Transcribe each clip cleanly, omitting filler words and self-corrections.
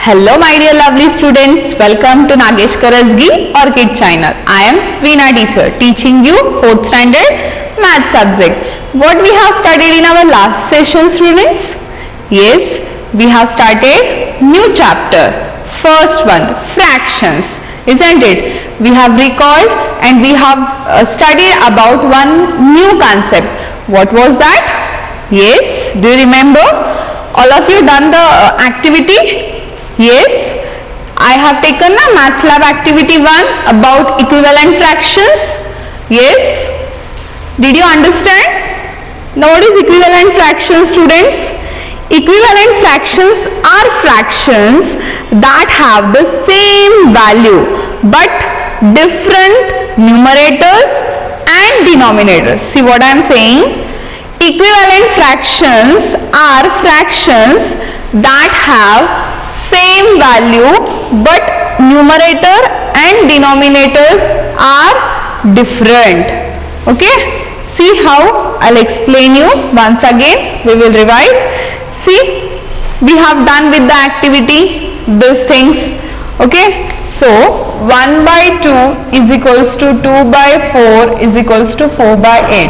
Hello my dear lovely students, welcome to Nagesh Karasgi Orchid channel. I am Veena teacher teaching you 4th standard math subject. What we have studied in our last session students? Yes, we have started new chapter. First one, fractions, isn't it? We have recalled and we have studied about one new concept. What was that? Yes, do you remember? All of you done the activity? Yes, I have taken the math lab activity 1 about equivalent fractions. Yes, did you understand? Now what is equivalent fractions students? Equivalent fractions are fractions that have the same value but different numerators and denominators. See what I am saying? Equivalent fractions are fractions that have same value but numerator and denominators are different. Okay, see how I'll explain you once again. We will revise. See, we have done with the activity these things. Okay, so 1 by 2 is equals to 2 by 4 is equals to 4 by 8.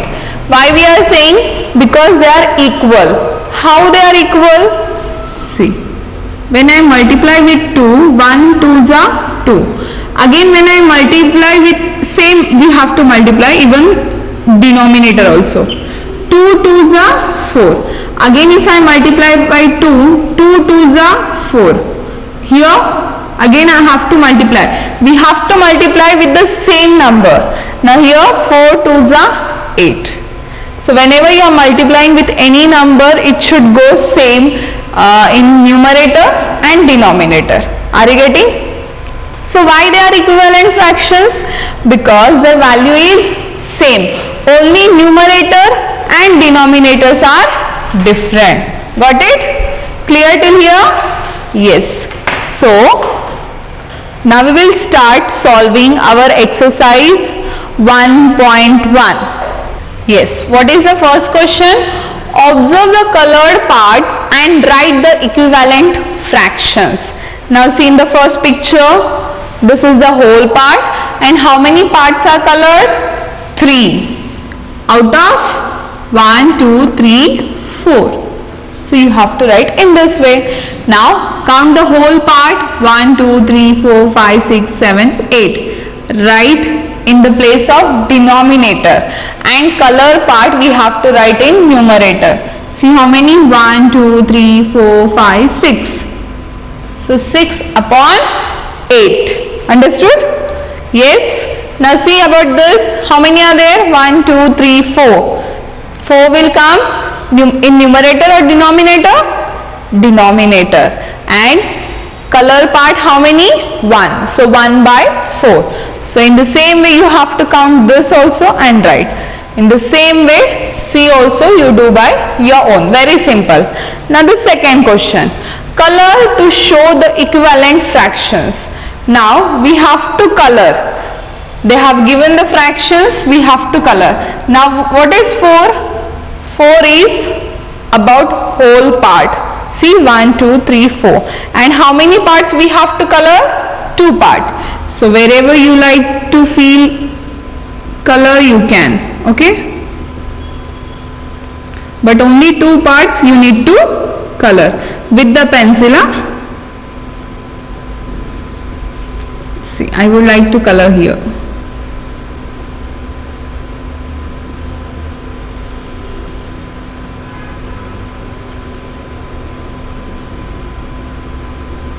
Why we are saying? Because they are equal. How they are equal? See, when I multiply with 2, 1 2s are 2. Again when I multiply with same, we have to multiply even denominator also. 2 2s are 4. Again if I multiply by 2, 2 2s are 4. Here again I have to multiply. We have to multiply with the same number. Now here 4 2s are 8. So whenever you are multiplying with any number, it should go same in numerator and denominator. Are you getting? So why they are equivalent fractions? Because their value is same. Only numerator and denominators are different. Got it? Clear till here? Yes. So now we will start solving our exercise 1.1. Yes, what is the first question? Observe the colored parts and write the equivalent fractions. Now see in the first picture, this is the whole part and how many parts are colored? 3 out of 1, 2, 3, 4. So you have to write in this way. Now count the whole part 1, 2, 3, 4, 5, 6, 7, 8. Write in the place of denominator and color part we have to write in numerator. See how many? 1, 2, 3, 4, 5, 6. So 6 upon 8. Understood? Yes. Now see about this. How many are there? 1, 2, 3, 4. 4 will come in numerator or denominator? Denominator. And color part how many? 1. So 1 by 4. So in the same way you have to count this also and write. In the same way C also you do by your own. Very simple. Now the second question. Color to show the equivalent fractions. Now we have to color. They have given the fractions, we have to color. Now what is 4? 4 is about whole part. See 1, 2, 3, 4. And how many parts we have to color? 2 parts. So wherever you like to feel color you can. Okay. But only 2 parts you need to color with the pencil. See, I would like to color here.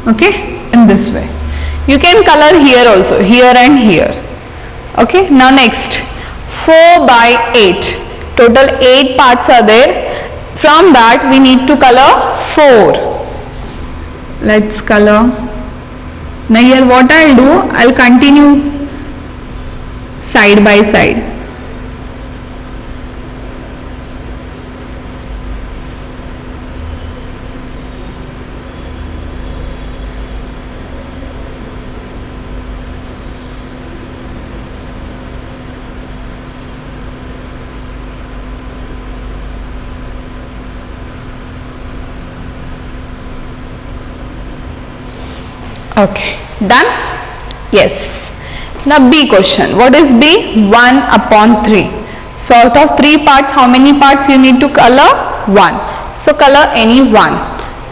Okay, in this way. You can color here also, here and here. Okay, now next 4 by 8. Total 8 parts are there. From that we need to color 4. Let's color. Now here what I'll do, I'll continue side by side. Okay, done? Yes. Now B question. What is B? 1 upon 3. So out of 3 parts, how many parts you need to color? 1. So color any 1.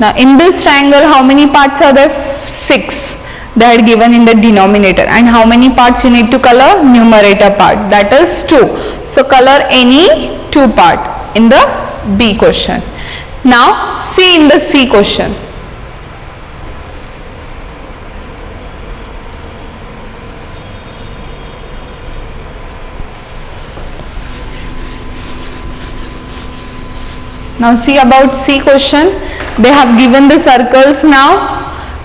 Now in this triangle, how many parts are there? 6. They are given in the denominator. And how many parts you need to color? Numerator part. That is 2. So color any 2 part in the B question. Now see in the C question. Now see about C question. They have given the circles now.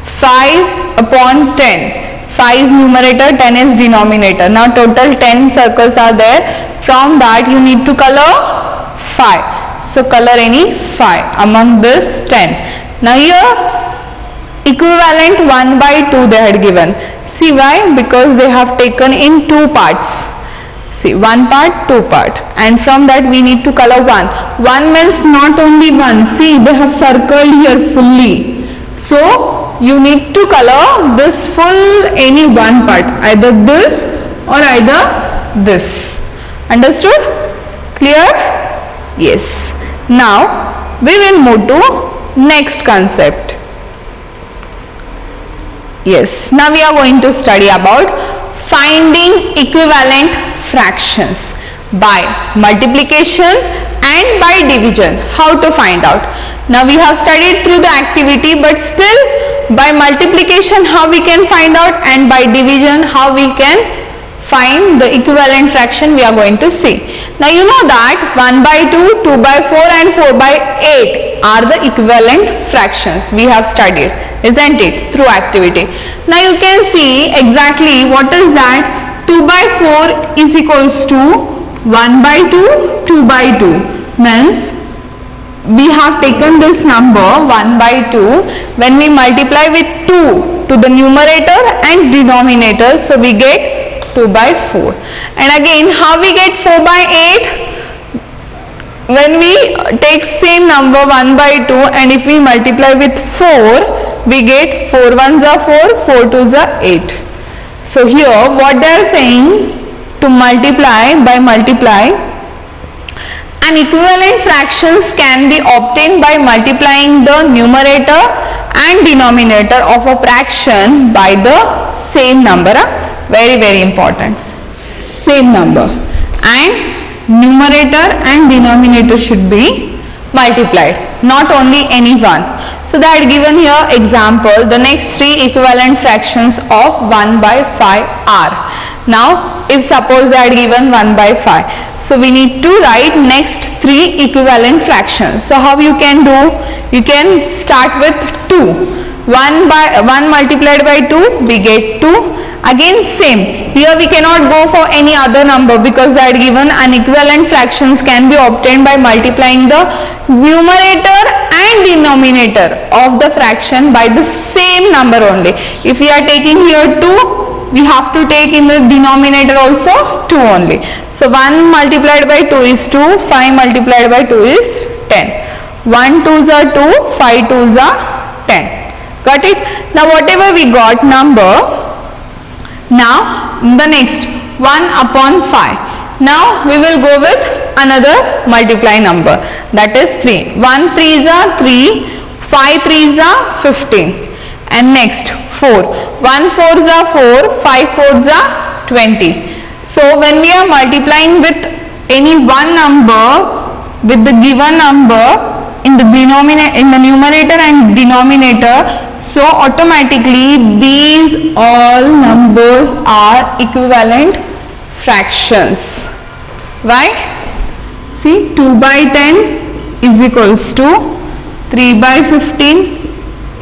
5 upon 10. 5 is numerator, 10 is denominator. Now total 10 circles are there. From that you need to color 5. So color any 5 among this 10. Now here equivalent 1 by 2 they had given. See why? Because they have taken in 2 parts. See, 1 part, 2 part, and from that we need to color 1. 1 means not only 1. See, they have circled here fully. So you need to color this full any 1 part, either this or either this. Understood? Clear? Yes. Now we will move to next concept. Yes. Now we are going to study about finding equivalent fractions by multiplication and by division. How to find out? Now we have studied through the activity, but still by multiplication how we can find out, and by division how we can find the equivalent fraction we are going to see. Now you know that 1 by 2, 2 by 4 and 4 by 8 are the equivalent fractions we have studied, isn't it, through activity. Now you can see exactly what is that. 2 by 4 is equals to 1 by 2, 2 by 2, means we have taken this number 1 by 2, when we multiply with 2 to the numerator and denominator, so we get 2 by 4. And again how we get 4 by 8? When we take same number 1 by 2 and if we multiply with 4, we get 4 ones are 4, 4 twos are 8. So here what they are saying, to multiply, by multiply, an equivalent fractions can be obtained by multiplying the numerator and denominator of a fraction by the same number. Very very important, same number, and numerator and denominator should be multiplied, not only any one. So they had given here example, the next 3 equivalent fractions of 1 by 5 are. Now if suppose they had given 1 by 5, so we need to write next 3 equivalent fractions. So how you can do? You can start with 2. 1 multiplied by 2, we get 2. Again same, here we cannot go for any other number because they had given an equivalent fractions can be obtained by multiplying the numerator and denominator of the fraction by the same number only. If we are taking here 2, we have to take in the denominator also 2 only. So 1 multiplied by 2 is 2, 5 multiplied by 2 is 10. 1 2s are 2, 5 2s are 10. Got it? Now whatever we got number, now the next 1 upon 5. Now we will go with another multiply number, that is 3. 1 3s are 3, 5 3s are 15, and next 4. 1 4s are 4, 5 4s are 20. So when we are multiplying with any one number with the given number in the numerator and denominator, so automatically these all numbers are equivalent fractions. Why? See, 2 by 10 is equals to 3 by 15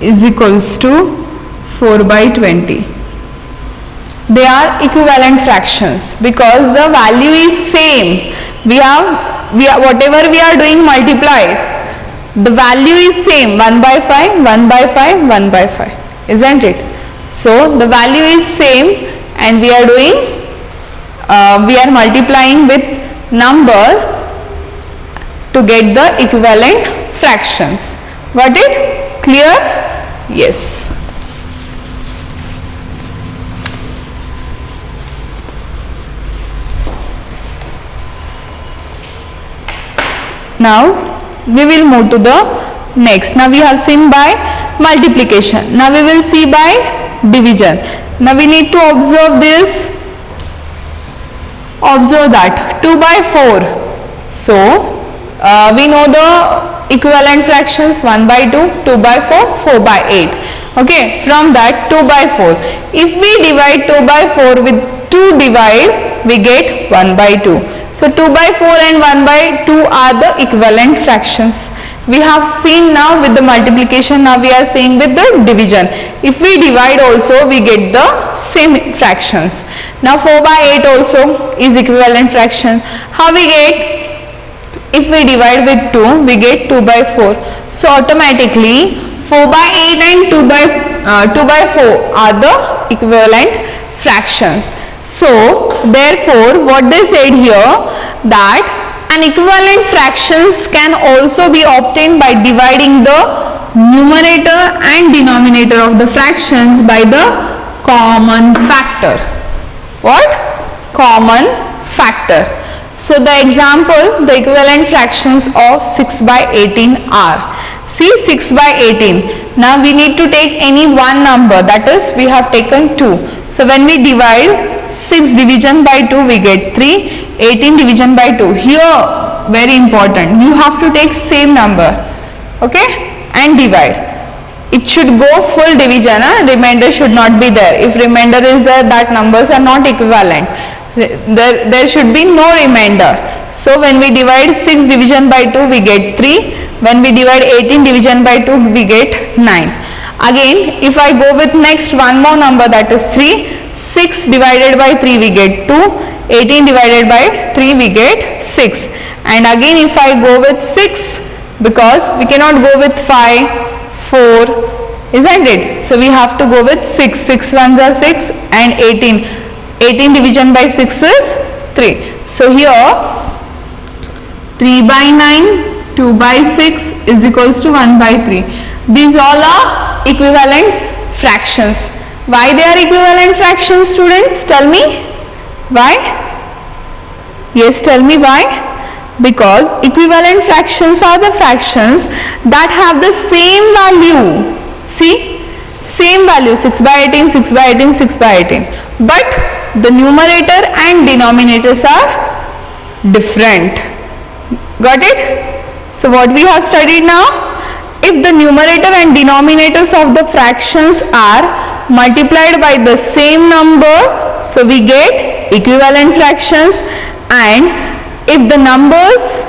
is equals to 4 by 20. They are equivalent fractions because the value is same. Whatever we are doing multiply, the value is same, 1 by 5, 1 by 5, 1 by 5, isn't it? So the value is same and we are doing, we are multiplying with number to get the equivalent fractions. Got it? Clear? Yes. Now we will move to the next. Now we have seen by multiplication. Now we will see by division. Now we need to observe this. Observe that 2 by 4. So we know the equivalent fractions 1 by 2, 2 by 4, 4 by 8. Okay, from that 2 by 4. If we divide 2 by 4 with 2 divide, we get 1 by 2. So 2 by 4 and 1 by 2 are the equivalent fractions. We have seen now with the multiplication, now we are seeing with the division. If we divide also, we get the same fractions. Now 4 by 8 also is equivalent fraction. How we get? If we divide with 2, we get 2 by 4. So automatically 4 by 8 and 2 by 4 are the equivalent fractions. So therefore what they said here, that an equivalent fractions can also be obtained by dividing the numerator and denominator of the fractions by the common factor. What? Common factor. So the example, the equivalent fractions of 6 by 18 are, see 6 by 18. Now we need to take any one number, that is we have taken 2. So when we divide 6 division by 2, we get 3, 18 division by 2. Here very important, you have to take same number, okay, and divide. It should go full division, remainder should not be there. If remainder is there, that numbers are not equivalent. There should be no remainder. So when we divide 6 division by 2, we get 3. When we divide 18 division by 2, we get 9. Again, if I go with next one more number, that is 3. 6 divided by 3, we get 2. 18 divided by 3, we get 6. And again if I go with 6, because we cannot go with 5, 4, isn't it? So we have to go with 6. 6 ones are 6 and 18. 18 division by 6 is 3. So here 3 by 9, 2 by 6 is equals to 1 by 3. These all are equivalent fractions. Why they are equivalent fractions, students? Tell me. Why? Yes, tell me why. Because equivalent fractions are the fractions that have the same value. See, same value, 6 by 18, 6 by 18, 6 by 18. But the numerator and denominators are different. Got it? So what we have studied now? If the numerator and denominators of the fractions are multiplied by the same number, so we get equivalent fractions. And if the numerators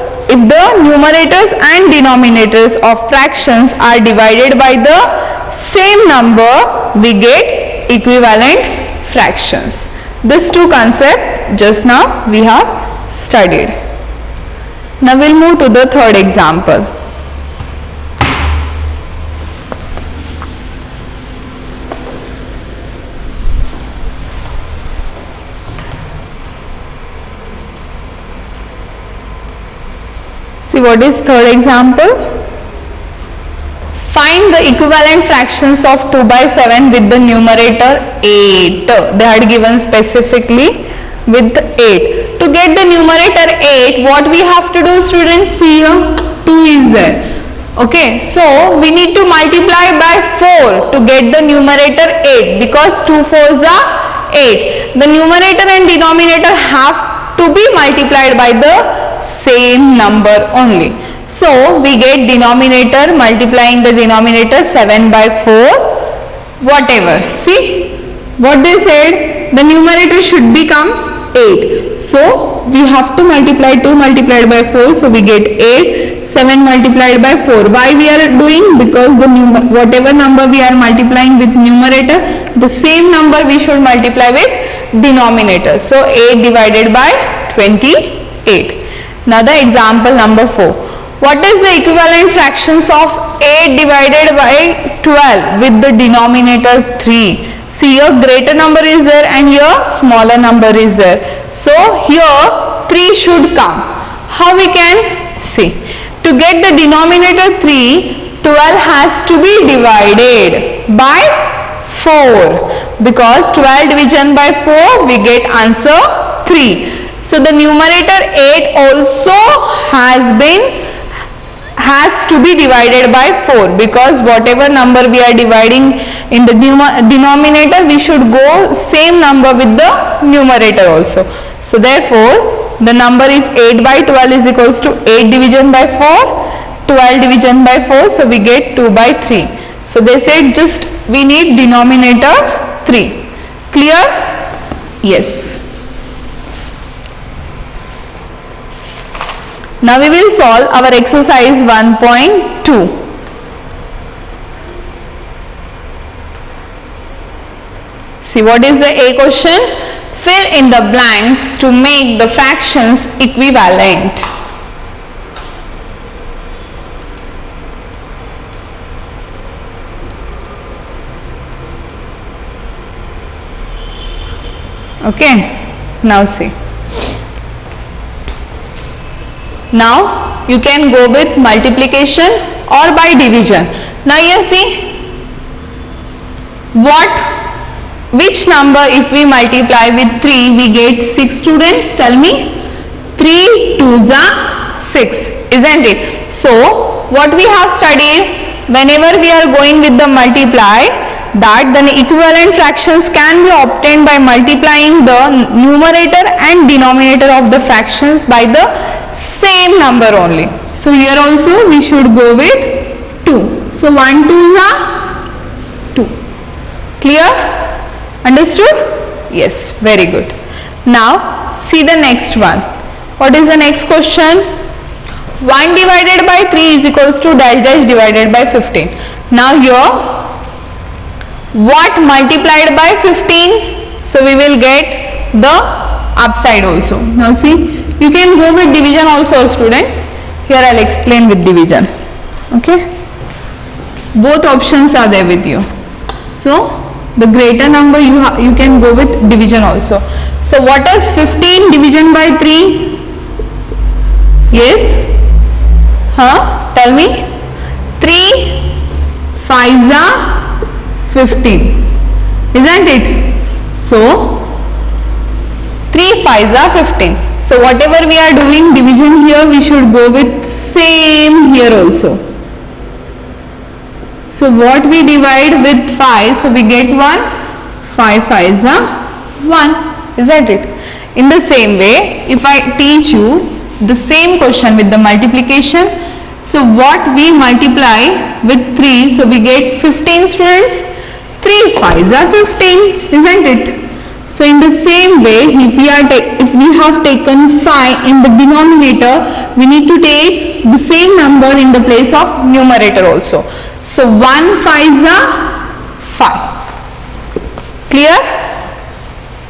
and denominators of fractions are divided by the same number, we get equivalent fractions. These two concepts just now we have studied. Now we'll move to the third example. See what is third example? Find the equivalent fractions of 2 by 7 with the numerator 8. They had given specifically with 8. To get the numerator 8, what we have to do, students? See here, 2 is there. Okay, so we need to multiply by 4 to get the numerator 8, because 2 4s are 8. The numerator and denominator have to be multiplied by the same number only. So we get denominator, multiplying the denominator 7 by 4, whatever. See what they said, the numerator should become 8. So we have to multiply 2 multiplied by 4, so we get 8. 7 multiplied by 4. Why we are doing? Because the whatever number we are multiplying with numerator, the same number we should multiply with denominator. So 8 divided by 28. Now the example number 4. What is the equivalent fractions of 8 divided by 12 with the denominator 3? See, here greater number is there and here smaller number is there. So here 3 should come. How we can see? To get the denominator 3, 12 has to be divided by 4. Because 12 division by 4, we get answer 3. So the numerator 8 also has has to be divided by 4, because whatever number we are dividing in the denominator, we should go same number with the numerator also. So therefore the number is 8 by 12 is equals to 8 division by 4, 12 division by 4, so we get 2 by 3. So they said just we need denominator 3. Clear? Yes. Now we will solve our exercise 1.2. See, what is the A question? Fill in the blanks to make the fractions equivalent. Okay, now see. Now you can go with multiplication or by division. Now you see which number if we multiply with 3 we get 6 students, tell me. 3 2s are 6, isn't it? So what we have studied, whenever we are going with the multiply, that the equivalent fractions can be obtained by multiplying the numerator and denominator of the fractions by the same number only. So here also we should go with 2. So 1 2s are 2. Clear? Understood? Yes, very good. Now see the next one. What is the next question? 1 divided by 3 is equals to dash dash divided by 15. Now here what multiplied by 15? So we will get the upside also. Now see, you can go with division also, students. Here I will explain with division. Okay, both options are there with you. So the greater number you can go with division also. So what is 15 division by 3? Yes? Tell me. 3 5s are 15, isn't it? So 3 5s are 15. So whatever we are doing division here, we should go with same here also. So what we divide with 5, so we get 1, 5 5s are 1, isn't it? In the same way, if I teach you the same question with the multiplication, so what we multiply with 3, so we get 15 students. 3 5s are 15, isn't it? So in the same way, if we have taken 5 in the denominator, we need to take the same number in the place of numerator also. So 1 5s are 5. Clear?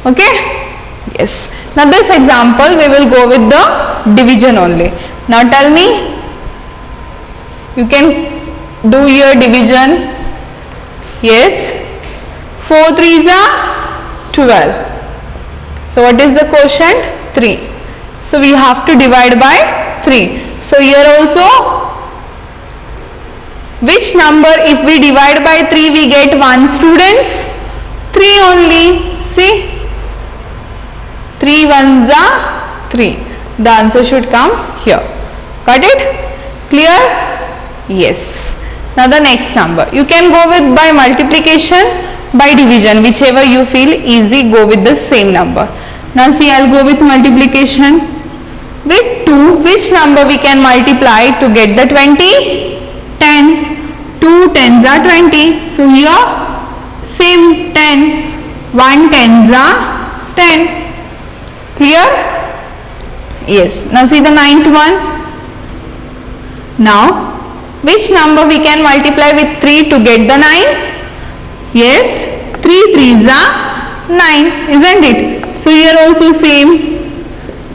Okay? Yes. Now this example we will go with the division only. Now tell me, you can do your division. Yes. 4 3s are 12. So what is the quotient? 3. So we have to divide by 3. So here also, which number if we divide by 3 we get 1 students? 3 only. See, 3 1s are 3. The answer should come here. Got it? Clear? Yes. Now the next number. You can go with by multiplication, by division, whichever you feel easy, go with the same number. Now see, I will go with multiplication with 2. Which number we can multiply to get the 20? 10. 2 10s are 20. So here same 10. 1 10s are 10. Clear? Yes. Now see the ninth one. Now which number we can multiply with 3 to get the 9? Yes, 3 3s are 9, isn't it? So here also same,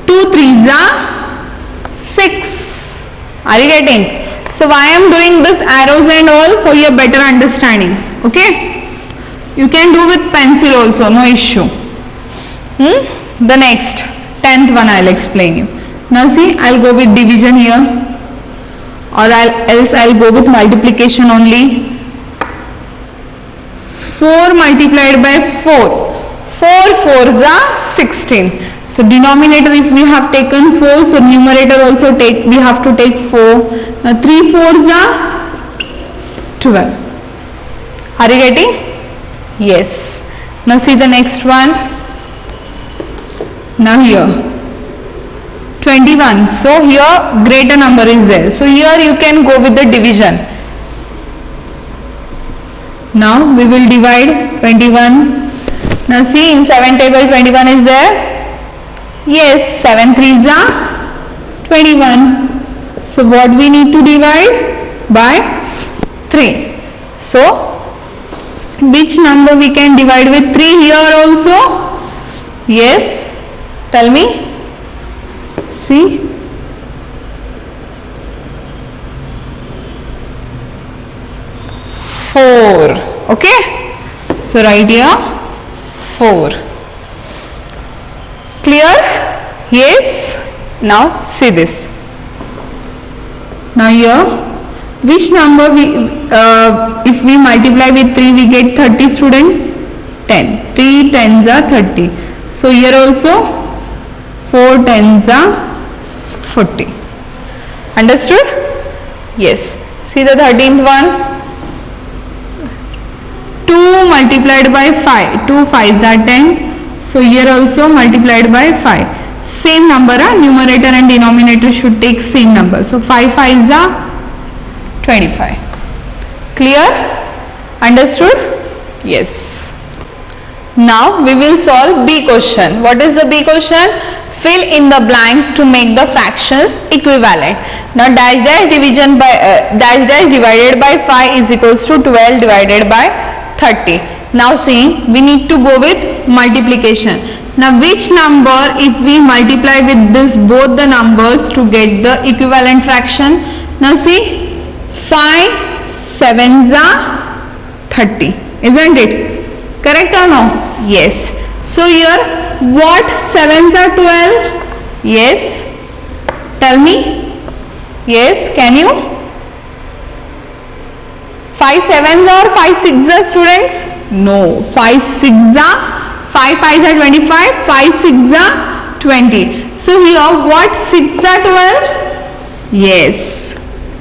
2 3s are 6. Are you getting? So why I am doing this arrows and all? For your better understanding. Okay? You can do with pencil also, no issue. The next, 10th one I will explain you. Now see, I will go with division here, or else I will go with multiplication only. 4 multiplied by 4. 4 4s are 16. So denominator if we have taken 4, so numerator also we have to take 4. Now 3 4s are 12. Are you getting? Yes. Now see the next one. Now here 21. So here greater number is there. So here you can go with the division. Now we will divide 21. Now see in 7 table 21 is there. Yes, 7 3s are 21. So what we need to divide? By 3. So which number we can divide with 3 here also? Yes, tell me. See, 4. Okay, so write here 4. Clear? Yes. Now see this. Now here which number if we multiply with 3 we get 30 students? 10. 3 10s are 30. So here also 4 10s are 40. Understood? Yes. See the 13th one. 2 multiplied by 5. 2 5s are 10. So here also multiplied by 5. Same number, numerator and denominator should take same number. So 5 5s are 25. Clear? Understood? Yes. Now we will solve B question. What is the B question? Fill in the blanks to make the fractions equivalent. Now dash dash division by dash dash divided by 5 is equals to 12 divided by 30. Now see, we need to go with multiplication. Now which number if we multiply with this both the numbers to get the equivalent fraction? Now see, 5 7s are 30, isn't it? Correct or no? Yes. So here what 7s are 12? Yes. Tell me. Yes, can you? 5 7s or 5 6s are students? No. 5 6s are 5 5s are 25. 5 6s are 20. So here what 6s are 12? Yes.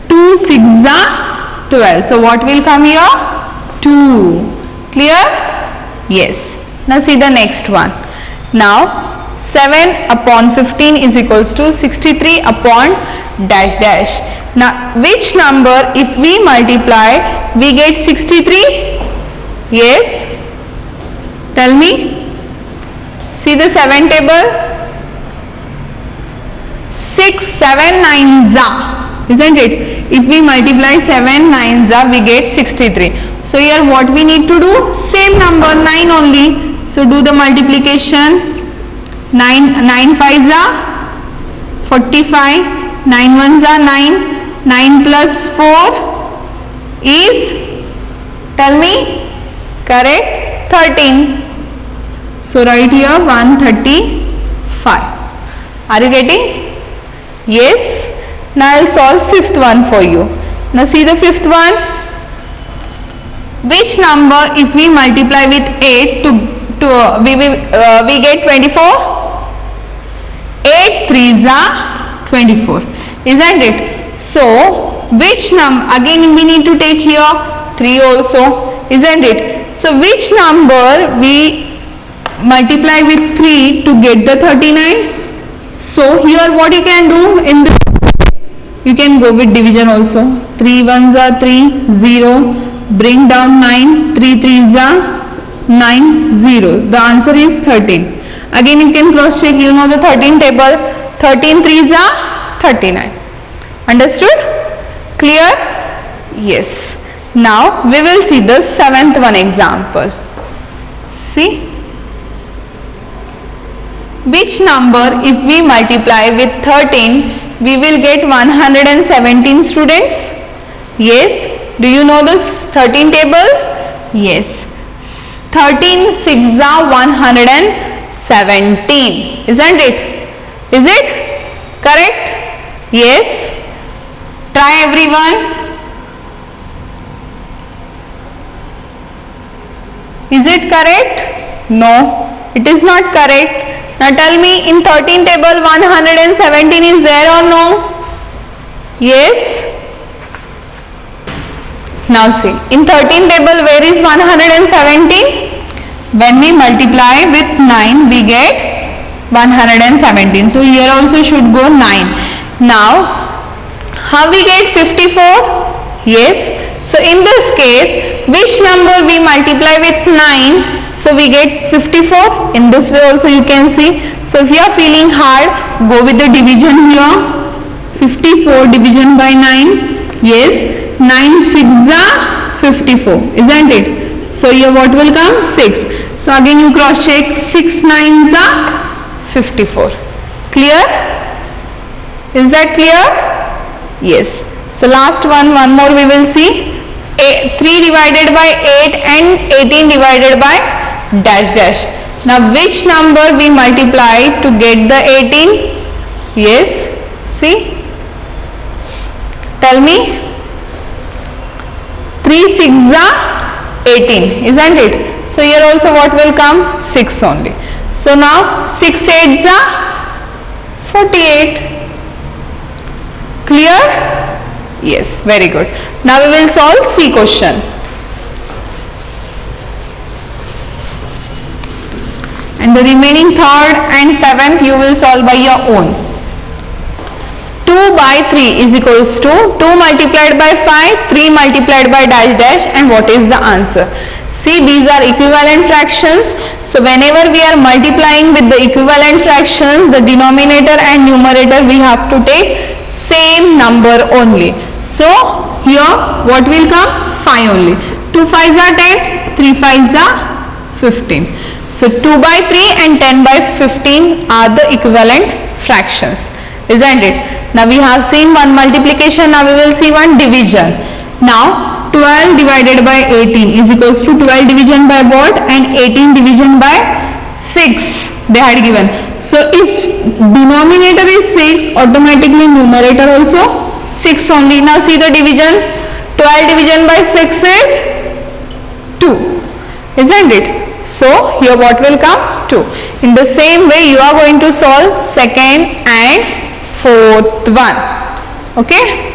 2 6s are 12. So what will come here? 2. Clear? Yes. Now see the next one. Now 7 upon 15 is equals to 63 upon dash dash. Now which number if we multiply we get 63? Yes. Tell me. See the 7 table. 6 7 9s are, isn't it? If we multiply 7 9s are we get 63. So here what we need to do? Same number 9 only. So do the multiplication. 9 5s are 45. 9 1s are 9. 9 plus 4 is, tell me, correct, 13. So write here 135. Are you getting? Yes. Now I will solve 5th one for you. Now see the 5th one. Which number if we multiply with 8 we get 24? 8 3s are 24, isn't it? So which number, again we need to take here 3 also, isn't it? So which number we multiply with 3 to get the 39? So here what you can do in this, you can go with division also. 3 1s are 3, 0, bring down 9, 3 3s are 9, 0. The answer is 13. Again you can cross check, you know the 13 table. 13 3s are 39. Understood? Clear? Yes. Now we will see the 7th one example. See, which number if we multiply with 13 we will get 117 students? Yes. Do you know this 13 table? Yes. 13 6s are 117, isn't it? Is it correct? Yes. Try everyone. Is it correct? No. It is not correct. Now tell me, in 13 table 117 is there or no? Yes. Now see, in 13 table where is 117? When we multiply with 9 we get 117. So here also should go 9. Now how we get 54? Yes. So in this case, which number we multiply with 9? So we get 54. In this way also you can see. So if you are feeling hard, go with the division here. 54 division by 9. Yes. 9 6 are 54. Isn't it? So here what will come? 6. So again you cross check. 6 9s are 54. Clear? Is that clear? Yes. So last one more we will see. 3 divided by 8 and 18 divided by dash dash. Now which number we multiply to get the 18? Yes. See. Tell me. 3 6 are 18. Isn't it? So here also what will come? 6 only. So now 6 8s are 48. Clear? Yes, very good. Now we will solve C question. And the remaining third and seventh you will solve by your own. 2 by 3 is equals to 2 multiplied by 5, 3 multiplied by dash dash, and what is the answer? See, these are equivalent fractions. So whenever we are multiplying with the equivalent fractions, the denominator and numerator we have to take same number only. So here what will come? 5 only. 2 5s are 10, 3 5s are 15. So 2 by 3 and 10 by 15 are the equivalent fractions. Isn't it? Now we have seen one multiplication, now we will see one division. Now 12 divided by 18 is equals to 12 division by what? And 18 division by 6 they had given. So if denominator is 6, automatically numerator also 6 only. Now see the division. 12 division by 6 is 2. Isn't it? So here what will come? 2. In the same way you are going to solve second and fourth one. Okay?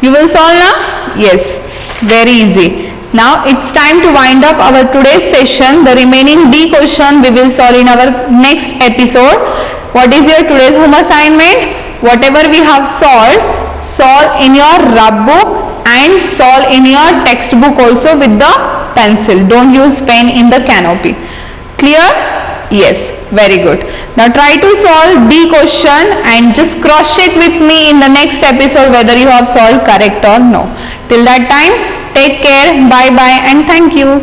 You will solve now? Yes. Very easy. Now it's time to wind up our today's session. The remaining D question we will solve in our next episode. What is your today's home assignment? Whatever we have solved, solve in your rub book and solve in your textbook also with the pencil. Don't use pen in the canopy. Clear? Yes. Very good. Now try to solve D question and just cross check with me in the next episode whether you have solved correct or no. Till that time, take care, bye bye and thank you.